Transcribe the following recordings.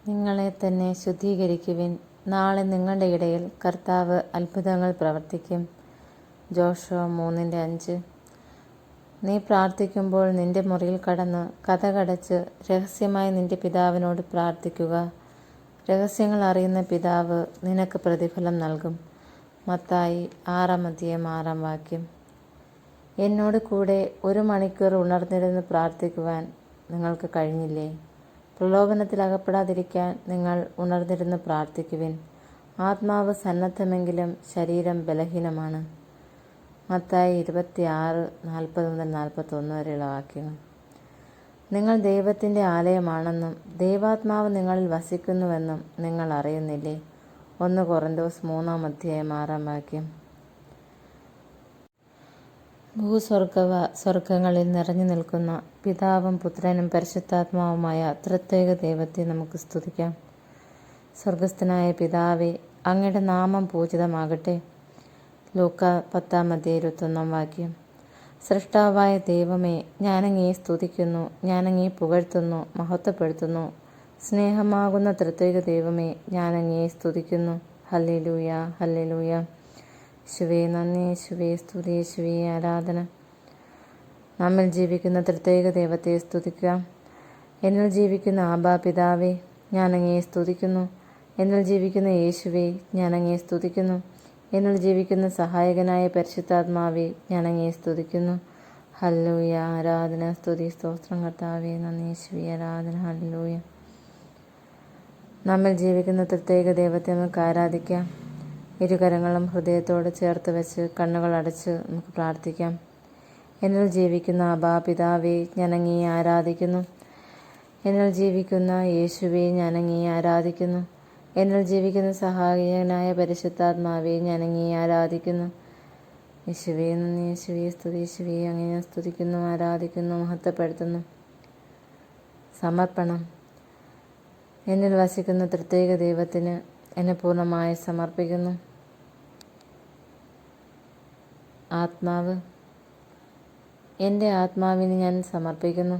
നിങ്ങളെ തന്നെ ശുദ്ധീകരിക്കുവിൻ. നാളെ നിങ്ങളുടെ ഇടയിൽ കർത്താവ് അത്ഭുതങ്ങൾ പ്രവർത്തിക്കും. ജോഷുവ 3:5. നീ പ്രാർത്ഥിക്കുമ്പോൾ നിന്റെ മുറിയിൽ കടന്ന് കതകടച്ച് രഹസ്യമായി നിന്റെ പിതാവിനോട് പ്രാർത്ഥിക്കുക. രഹസ്യങ്ങൾ അറിയുന്ന പിതാവ് നിനക്ക് പ്രതിഫലം നൽകും. മത്തായി 6:6. എന്നോട് കൂടെ 1 മണിക്കൂർ ഉണർന്നിരുന്ന് പ്രാർത്ഥിക്കുവാൻ നിങ്ങൾക്ക് കഴിഞ്ഞില്ലേ? പ്രലോഭനത്തിലകപ്പെടാതിരിക്കാൻ നിങ്ങൾ ഉണർന്നിരുന്ന് പ്രാർത്ഥിക്കുവിൻ. ആത്മാവ് സന്നദ്ധമെങ്കിലും ശരീരം ബലഹീനമാണ്. മത്തായി 26:40-41 വരെയുള്ള വാക്യങ്ങൾ. നിങ്ങൾ ദൈവത്തിൻ്റെ ആലയമാണെന്നും ദൈവാത്മാവ് നിങ്ങളിൽ വസിക്കുന്നുവെന്നും നിങ്ങൾ അറിയുന്നില്ലേ? 1 കൊറിന്തോസ് 3:6. ഭൂസ്വർഗങ്ങളിൽ നിറഞ്ഞു നിൽക്കുന്ന പിതാവും പുത്രനും പരിശുദ്ധാത്മാവുമായ ത്രിത്വൈക ദൈവത്തെ നമുക്ക് സ്തുതിക്കാം. സ്വർഗസ്ഥനായ പിതാവേ, അങ്ങയുടെ നാമം പൂജിതമാകട്ടെ. ലൂക്ക 10:21. സൃഷ്ടാവായ ദൈവമേ, ഞാനങ്ങയെ സ്തുതിക്കുന്നു, ഞാനങ്ങയെ പുകഴ്ത്തുന്നു, മഹത്വപ്പെടുത്തുന്നു. സ്നേഹമാകുന്ന ത്രിത്വൈക ദൈവമേ, ഞാനങ്ങയെ സ്തുതിക്കുന്നു. Hallelujah, hallelujah. യേശുവേ നന്ദി, യേശുവേ സ്തുതി, യേശുവേ ആരാധന. നമ്മിൽ ജീവിക്കുന്ന ത്രിത്വൈക ദൈവത്തെ സ്തുതിക്കാം. എന്നിൽ ജീവിക്കുന്ന ആബാ പിതാവേ, ഞാനങ്ങയെ സ്തുതിക്കുന്നു. എന്നിൽ ജീവിക്കുന്ന യേശുവേ, ഞാനങ്ങയെ സ്തുതിക്കുന്നു. എന്നിൽ ജീവിക്കുന്ന സഹായകനായ പരിശുദ്ധാത്മാവേ, ഞാനങ്ങയെ സ്തുതിക്കുന്നു. ഹല്ലേലൂയ, ആരാധന, സ്തുതി, സ്തോത്രം കർത്താവേ, നന്ദി, യേശുവേ ആരാധന. ഹല്ലേലൂയ. നമ്മിൽ ജീവിക്കുന്ന ത്രിത്വൈക ദൈവത്തെ നമുക്ക് ആരാധിക്കാം. ഇരുകരങ്ങളും ഹൃദയത്തോട് ചേർത്ത് വെച്ച് കണ്ണുകൾ അടച്ച് നമുക്ക് പ്രാർത്ഥിക്കാം. എന്നിൽ ജീവിക്കുന്ന ആബാ പിതാവേ, ഞാനങ്ങയെ ആരാധിക്കുന്നു. എന്നിൽ ജീവിക്കുന്ന യേശുവേ, ഞാനങ്ങയെ ആരാധിക്കുന്നു. എന്നിൽ ജീവിക്കുന്ന സഹായകനായ പരിശുദ്ധാത്മാവേ, ഞാനങ്ങയെ ആരാധിക്കുന്നു. യേശുവേ നന്ദി, യേശുവേ സ്തുതി, യേശുവേ അങ്ങയെ ഞാൻ സ്തുതിക്കുന്നു, ആരാധിക്കുന്നു, മഹത്വപ്പെടുത്തുന്നു. സമർപ്പണം. എന്നിൽ വസിക്കുന്ന ത്രിത്വൈക ദൈവത്തിന് എന്നെ പൂർണ്ണമായി സമർപ്പിക്കുന്നു. ആത്മാവ്. എൻ്റെ ആത്മാവിന് ഞാൻ സമർപ്പിക്കുന്നു.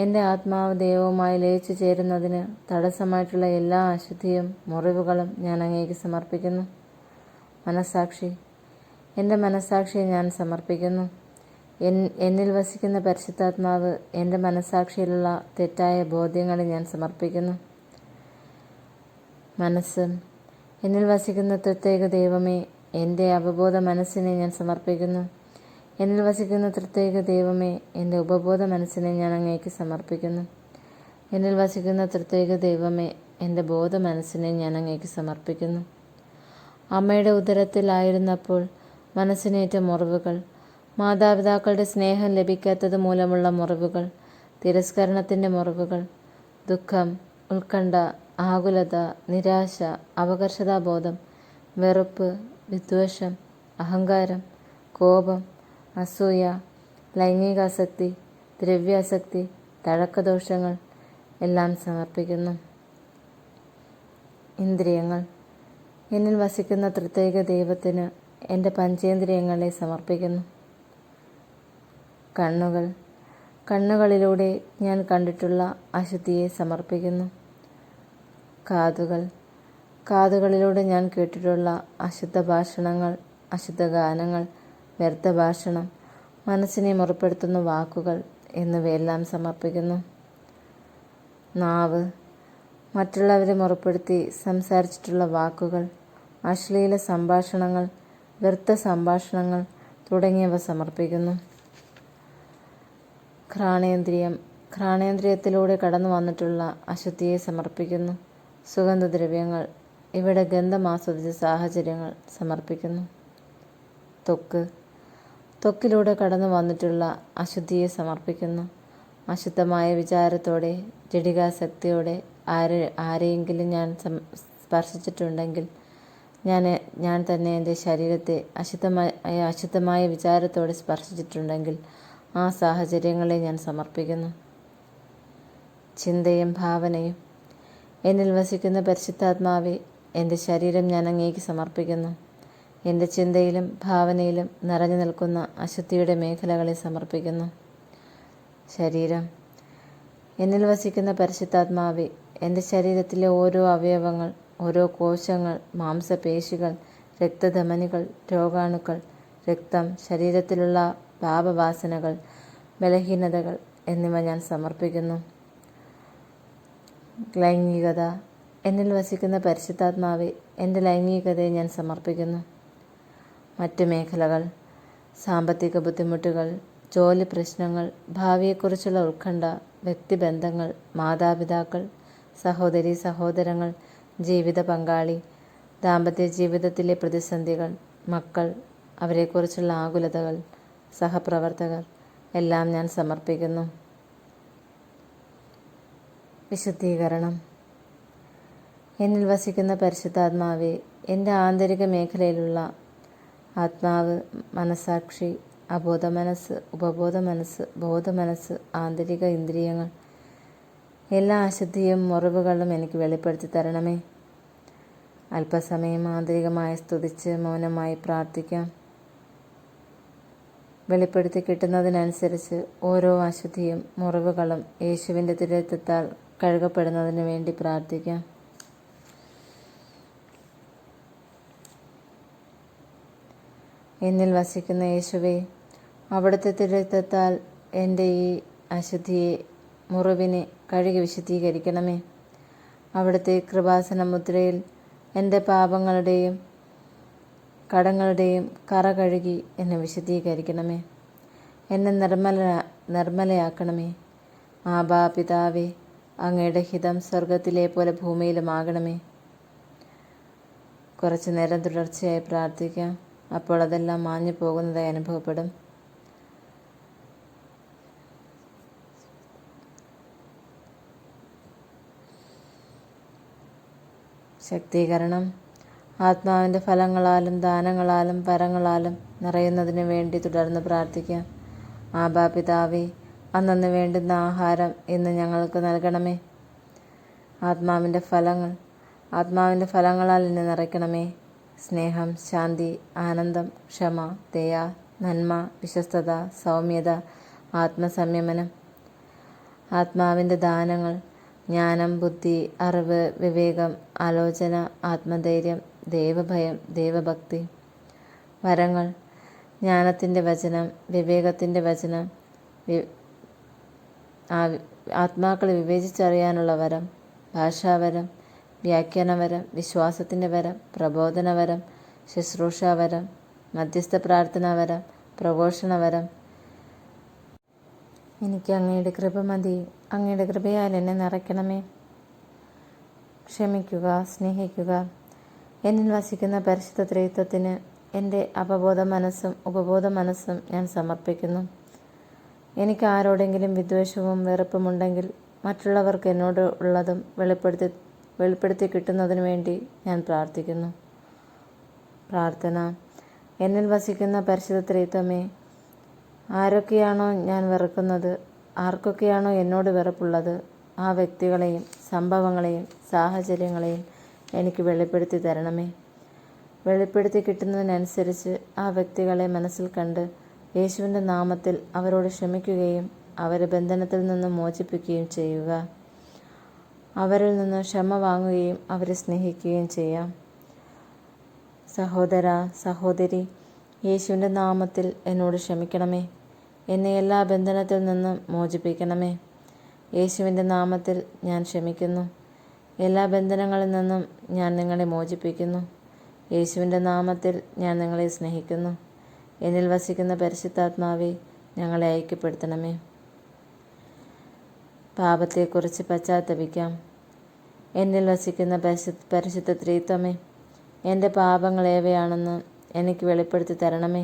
എൻ്റെ ആത്മാവ് ദൈവവുമായി ലയിച്ചു ചേരുന്നതിന് തടസ്സമായിട്ടുള്ള എല്ലാ അശുദ്ധിയും മുറിവുകളും ഞാൻ അങ്ങേക്ക് സമർപ്പിക്കുന്നു. മനസ്സാക്ഷി. എൻ്റെ മനസ്സാക്ഷിയെ ഞാൻ സമർപ്പിക്കുന്നു. എന്നിൽ വസിക്കുന്ന പരിശുദ്ധാത്മാവ് എൻ്റെ മനസ്സാക്ഷിയിലുള്ള തെറ്റായ ബോധ്യങ്ങളെ ഞാൻ സമർപ്പിക്കുന്നു. മനസ്സ്. എന്നിൽ വസിക്കുന്ന ത്രിത്വൈക ദൈവമേ, എൻ്റെ അവബോധ മനസ്സിനെ ഞാൻ സമർപ്പിക്കുന്നു. എന്നിൽ വസിക്കുന്ന ത്രിത്വൈക ദൈവമേ, എൻ്റെ ഉപബോധ മനസ്സിനെ ഞാൻ അങ്ങേക്ക് സമർപ്പിക്കുന്നു. എന്നിൽ വസിക്കുന്ന ത്രിത്വൈക ദൈവമേ, എൻ്റെ ബോധ മനസ്സിനെ ഞാൻ അങ്ങേക്ക് സമർപ്പിക്കുന്നു. അമ്മയുടെ ഉദരത്തിലായിരുന്നപ്പോൾ മനസ്സിനേറ്റ മുറിവുകൾ, മാതാപിതാക്കളുടെ സ്നേഹം ലഭിക്കാത്തത് മൂലമുള്ള മുറിവുകൾ, തിരസ്കരണത്തിൻ്റെ മുറിവുകൾ, ദുഃഖം, ഉത്കണ്ഠ, ആകുലത, നിരാശ, അപകർഷതാബോധം, വെറുപ്പ്, വിദ്വേഷം, അഹങ്കാരം, കോപം, അസൂയ, ലൈംഗികാസക്തി, ദ്രവ്യാസക്തി, തഴക്കദോഷങ്ങൾ എല്ലാം സമർപ്പിക്കുന്നു. ഇന്ദ്രിയങ്ങൾ. എന്നിൽ വസിക്കുന്ന ത്രിത്വൈക ദൈവത്തിന് എൻ്റെ പഞ്ചേന്ദ്രിയങ്ങളെ സമർപ്പിക്കുന്നു. കണ്ണുകൾ. കണ്ണുകളിലൂടെ ഞാൻ കണ്ടിട്ടുള്ള അശുദ്ധിയെ സമർപ്പിക്കുന്നു. കാതുകൾ. കാതുകളിലൂടെ ഞാൻ കേട്ടിട്ടുള്ള അശുദ്ധ ഭാഷണങ്ങൾ, അശുദ്ധ ഗാനങ്ങൾ, വ്യർത്ഥ ഭാഷണം, മനസ്സിനെ മുറിപ്പെടുത്തുന്ന വാക്കുകൾ എന്നിവയെല്ലാം സമർപ്പിക്കുന്നു. നാവ്. മറ്റുള്ളവരെ മുറിപ്പെടുത്തി സംസാരിച്ചിട്ടുള്ള വാക്കുകൾ, അശ്ലീല സംഭാഷണങ്ങൾ, വ്യർത്ഥ സംഭാഷണങ്ങൾ തുടങ്ങിയവ സമർപ്പിക്കുന്നു. ഘ്രാണേന്ദ്രിയം. ഘ്രാണേന്ദ്രിയത്തിലൂടെ കടന്നു വന്നിട്ടുള്ള അശുദ്ധിയെ സമർപ്പിക്കുന്നു. സുഗന്ധദ്രവ്യങ്ങൾ, ഇവിടെ ഗന്ധം ആസ്വദിച്ച സാഹചര്യങ്ങൾ സമർപ്പിക്കുന്നു. ത്വക്ക്. ത്വക്കിലൂടെ കടന്നു വന്നിട്ടുള്ള അശുദ്ധിയെ സമർപ്പിക്കുന്നു. അശുദ്ധമായ വിചാരത്തോടെ, ജഡികാസക്തിയോടെ ആരെയെങ്കിലും ഞാൻ സ്പർശിച്ചിട്ടുണ്ടെങ്കിൽ, ഞാൻ തന്നെ എൻ്റെ ശരീരത്തെ അശുദ്ധമായ വിചാരത്തോടെ സ്പർശിച്ചിട്ടുണ്ടെങ്കിൽ ആ സാഹചര്യങ്ങളെ ഞാൻ സമർപ്പിക്കുന്നു. ചിന്തയും ഭാവനയും. എന്നിൽ വസിക്കുന്ന പരിശുദ്ധാത്മാവെ, എൻ്റെ ശരീരം ഞാൻ അങ്ങേക്ക് സമർപ്പിക്കുന്നു. എൻ്റെ ചിന്തയിലും ഭാവനയിലും നിറഞ്ഞു നിൽക്കുന്ന അശുദ്ധിയുടെ മേഖലകളെ സമർപ്പിക്കുന്നു. ശരീരം. എന്നിൽ വസിക്കുന്ന പരിശുദ്ധാത്മാവെ, എൻ്റെ ശരീരത്തിലെ ഓരോ അവയവങ്ങൾ, ഓരോ കോശങ്ങൾ, മാംസപേശികൾ, രക്തധമനികൾ, രോഗാണുക്കൾ, രക്തം, ശരീരത്തിലുള്ള പാപവാസനകൾ, ബലഹീനതകൾ എന്നിവ ഞാൻ സമർപ്പിക്കുന്നു. ലൈംഗികത. എന്നിൽ വസിക്കുന്ന പരിശുദ്ധാത്മാവെ, എൻ്റെ ലൈംഗികതയെ ഞാൻ സമർപ്പിക്കുന്നു. മറ്റ് മേഖലകൾ. സാമ്പത്തിക ബുദ്ധിമുട്ടുകൾ, ജോലി പ്രശ്നങ്ങൾ, ഭാവിയെക്കുറിച്ചുള്ള ഉത്കണ്ഠ, വ്യക്തിബന്ധങ്ങൾ, മാതാപിതാക്കൾ, സഹോദരീ സഹോദരങ്ങൾ, ജീവിത പങ്കാളി, ദാമ്പത്യ ജീവിതത്തിലെ പ്രതിസന്ധികൾ, മക്കൾ, അവരെക്കുറിച്ചുള്ള ആകുലതകൾ, സഹപ്രവർത്തകർ എല്ലാം ഞാൻ സമർപ്പിക്കുന്നു. വിശുദ്ധീകരണം. എന്നിൽ വസിക്കുന്ന പരിശുദ്ധാത്മാവെ, എൻ്റെ ആന്തരിക മേഖലയിലുള്ള ആത്മാവ്, മനസാക്ഷി, അബോധ മനസ്സ്, ഉപബോധ മനസ്സ്, ബോധമനസ്സ്, ആന്തരിക ഇന്ദ്രിയങ്ങൾ, എല്ലാ അശുദ്ധിയും മുറിവുകളും എനിക്ക് വെളിപ്പെടുത്തി തരണമേ. അല്പസമയം ആന്തരികമായി സ്തുതിച്ച് മൗനമായി പ്രാർത്ഥിക്കാം. വെളിപ്പെടുത്തി കിട്ടുന്നതിനനുസരിച്ച് ഓരോ അശുദ്ധിയും മുറിവുകളും യേശുവിൻ്റെ തിരുരക്തത്താൽ കഴുകപ്പെടുന്നതിന് വേണ്ടി പ്രാർത്ഥിക്കാം. എന്നിൽ വസിക്കുന്ന യേശുവേ, അവിടുത്തെ തിരുരക്തത്താൽ എൻ്റെ ഈ അശുദ്ധിയെ, മുറിവിനെ കഴുകി വിശുദ്ധീകരിക്കണമേ. അവിടുത്തെ കൃപാസന മുദ്രയിൽ എൻ്റെ പാപങ്ങളുടെയും കടങ്ങളുടെയും കറ കഴുകി എന്നെ വിശുദ്ധീകരിക്കണമേ. എന്നെ നിർമ്മലയാക്കണമേ. ആബാ പിതാവേ, അങ്ങയുടെ ഹിതം സ്വർഗത്തിലെ പോലെ ഭൂമിയിലുമാകണമേ. കുറച്ചു നേരം തുടർച്ചയായി പ്രാർത്ഥിക്കാം. അപ്പോൾ അതെല്ലാം മാഞ്ഞു പോകുന്നതായി അനുഭവപ്പെടും. ശക്തീകരണം. ആത്മാവിൻ്റെ ഫലങ്ങളാലും ദാനങ്ങളാലും വരങ്ങളാലും നിറയുന്നതിന് വേണ്ടി തുടർന്ന് പ്രാർത്ഥിക്കാം. ആബാ പിതാവേ, അന്നന്ന് വേണ്ടുന്ന ആഹാരം ഇന്ന് ഞങ്ങൾക്ക് നൽകണമേ. ആത്മാവിൻ്റെ ഫലങ്ങളാൽ എന്നെ നിറയ്ക്കണമേ. സ്നേഹം, ശാന്തി, ആനന്ദം, ക്ഷമ, ദയ, നന്മ, വിശ്വസ്തത, സൗമ്യത, ആത്മസംയമനം. ആത്മാവിൻ്റെ ദാനങ്ങൾ: ജ്ഞാനം, ബുദ്ധി, അറിവ്, വിവേകം, ആലോചന, ആത്മധൈര്യം, ദൈവഭയം, ദൈവഭക്തി. വരങ്ങൾ: ജ്ഞാനത്തിൻ്റെ വചനം, വിവേകത്തിൻ്റെ വചനം, ആത്മാക്കളെ വിവേചിച്ചറിയാനുള്ള വരം, ഭാഷാവരം, വ്യാഖ്യാനവരം, വിശ്വാസത്തിൻ്റെ വരം, പ്രബോധനവരം, ശുശ്രൂഷാവരം, മധ്യസ്ഥ പ്രാർത്ഥനാവരം, പ്രഘോഷണവരം. എനിക്ക് അങ്ങയുടെ കൃപ മതി. അങ്ങയുടെ കൃപയാൽ എന്നെ നിറയ്ക്കണമേ. ക്ഷമിക്കുക, സ്നേഹിക്കുക. എന്നിൽ വസിക്കുന്ന പരിശുദ്ധ ത്രിത്വത്തിന് എൻ്റെ അപബോധ മനസ്സും ഉപബോധ മനസ്സും ഞാൻ സമർപ്പിക്കുന്നു. എനിക്ക് ആരോടെങ്കിലും വിദ്വേഷവും വെറുപ്പുമുണ്ടെങ്കിൽ മറ്റുള്ളവർക്ക് എന്നോട് ഉള്ളതും വെളിപ്പെടുത്തി കിട്ടുന്നതിനു വേണ്ടി ഞാൻ പ്രാർത്ഥിക്കുന്നു. പ്രാർത്ഥന. എന്നിൽ വസിക്കുന്ന പരിശുദ്ധ ത്രിത്വമേ, ആരൊക്കെയാണോ ഞാൻ വെറുക്കുന്നത്, ആർക്കൊക്കെയാണോ എന്നോട് വെറുപ്പുള്ളത്, ആ വ്യക്തികളെയും സംഭവങ്ങളെയും സാഹചര്യങ്ങളെയും എനിക്ക് വെളിപ്പെടുത്തി തരണമേ. വെളിപ്പെടുത്തി കിട്ടുന്നതിനനുസരിച്ച് ആ വ്യക്തികളെ മനസ്സിൽ കണ്ട് യേശുവിൻ്റെ നാമത്തിൽ അവരോട് ക്ഷമിക്കുകയും അവരെ ബന്ധനത്തിൽ നിന്ന് മോചിപ്പിക്കുകയും ചെയ്യുക. അവരിൽ നിന്ന് ക്ഷമ വാങ്ങുകയും അവരെ സ്നേഹിക്കുകയും ചെയ്യാം. സഹോദര, സഹോദരി, യേശുവിൻ്റെ നാമത്തിൽ എന്നോട് ക്ഷമിക്കണമേ. എന്നെ എല്ലാ ബന്ധനത്തിൽ നിന്നും മോചിപ്പിക്കണമേ. യേശുവിൻ്റെ നാമത്തിൽ ഞാൻ ക്ഷമിക്കുന്നു. എല്ലാ ബന്ധനങ്ങളിൽ നിന്നും ഞാൻ നിങ്ങളെ മോചിപ്പിക്കുന്നു. യേശുവിൻ്റെ നാമത്തിൽ ഞാൻ നിങ്ങളെ സ്നേഹിക്കുന്നു. എന്നിൽ വസിക്കുന്ന പരിശുദ്ധാത്മാവെ, ഞങ്ങളെ ഐക്യപ്പെടുത്തണമേ. പാപത്തെക്കുറിച്ച് പശ്ചാത്തപിക്കാം. എന്നിൽ വസിക്കുന്ന പരിശുദ്ധ ത്രിത്വമേ, എൻ്റെ പാപങ്ങൾ ഏവയാണെന്ന് എനിക്ക് വെളിപ്പെടുത്തി തരണമേ.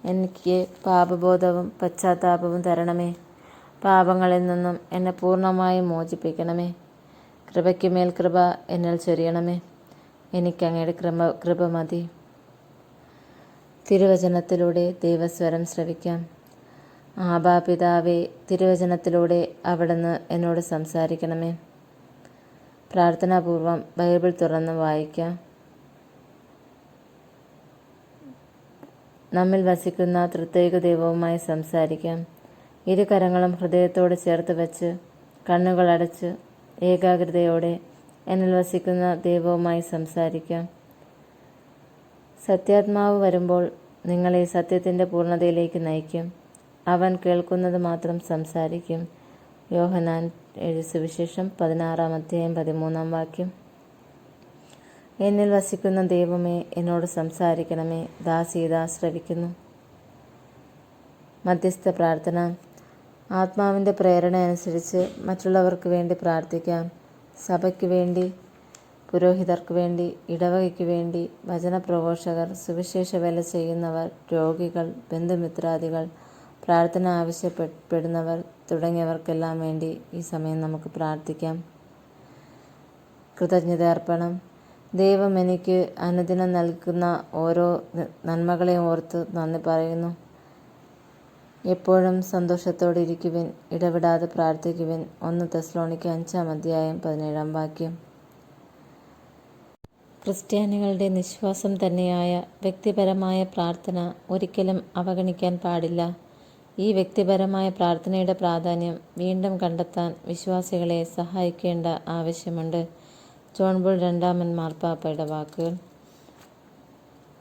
എനിക്ക് പാപബോധവും പശ്ചാത്താപവും തരണമേ. പാപങ്ങളിൽ നിന്നും എന്നെ പൂർണ്ണമായും മോചിപ്പിക്കണമേ. കൃപയ്ക്കുമേൽ കൃപ എന്നിൽ ചൊരിയണമേ. എനിക്ക് അങ്ങയുടെ കൃപ മതി. തിരുവചനത്തിലൂടെ ദൈവസ്വരം ശ്രവിക്കാം. ആബാ പിതാവേ, തിരുവചനത്തിലൂടെ അവിടുന്ന് എന്നോട് സംസാരിക്കണമേ. പ്രാർത്ഥനാപൂർവം ബൈബിൾ തുറന്ന് വായിക്കാം. നമ്മിൽ വസിക്കുന്ന തൃത്വൈക ദൈവവുമായി സംസാരിക്കാം. ഇരു കരങ്ങളും ഹൃദയത്തോട് ചേർത്ത് വെച്ച് കണ്ണുകളടച്ച് ഏകാഗ്രതയോടെ എന്നിൽ വസിക്കുന്ന ദൈവവുമായി സംസാരിക്കാം. സത്യാത്മാവ് വരുമ്പോൾ നിങ്ങളെ സത്യത്തിൻ്റെ പൂർണ്ണതയിലേക്ക് നയിക്കും. അവൻ കേൾക്കുന്നത് മാത്രം സംസാരിക്കും. യോഹന്നാൻ എഴുതിയ സുവിശേഷം 16:13. എന്നിൽ വസിക്കുന്ന ദൈവമേ, എന്നോട് സംസാരിക്കണമേ. ദാസി ഇതാ ശ്രവിക്കുന്നു. മധ്യസ്ഥ പ്രാർത്ഥന. ആത്മാവിൻ്റെ പ്രേരണ അനുസരിച്ച് മറ്റുള്ളവർക്ക് വേണ്ടി പ്രാർത്ഥിക്കാം. സഭയ്ക്ക് വേണ്ടി, പുരോഹിതർക്ക് വേണ്ടി, ഇടവകയ്ക്ക് വേണ്ടി, വചനപ്രഘോഷകർ, സുവിശേഷ വേല ചെയ്യുന്നവർ, രോഗികൾ, ബന്ധുമിത്രാദികൾ, പ്രാർത്ഥന ആവശ്യപ്പെടുന്നവർ തുടങ്ങിയവർക്കെല്ലാം വേണ്ടി ഈ സമയം നമുക്ക് പ്രാർത്ഥിക്കാം. കൃതജ്ഞത അർപ്പണം. ദൈവം എനിക്ക് അനുദിനം നൽകുന്ന ഓരോ നന്മകളെയും ഓർത്ത് നന്ദി പറയുന്നു. എപ്പോഴും സന്തോഷത്തോടെ ഇരിക്കുവിൻ, ഇടവിടാതെ പ്രാർത്ഥിക്കുവിൻ. 1 തെസ്സലോനിക്കർ 5:17. ക്രിസ്ത്യാനികളുടെ നിശ്വാസം തന്നെയായ വ്യക്തിപരമായ പ്രാർത്ഥന ഒരിക്കലും അവഗണിക്കാൻ പാടില്ല. ഈ വ്യക്തിപരമായ പ്രാർത്ഥനയുടെ പ്രാധാന്യം വീണ്ടും കണ്ടെത്താൻ വിശ്വാസികളെ സഹായിക്കേണ്ട ആവശ്യമുണ്ട്. ജോൺ പോൾ II മാർപ്പാപ്പയുടെ വാക്കുകൾ.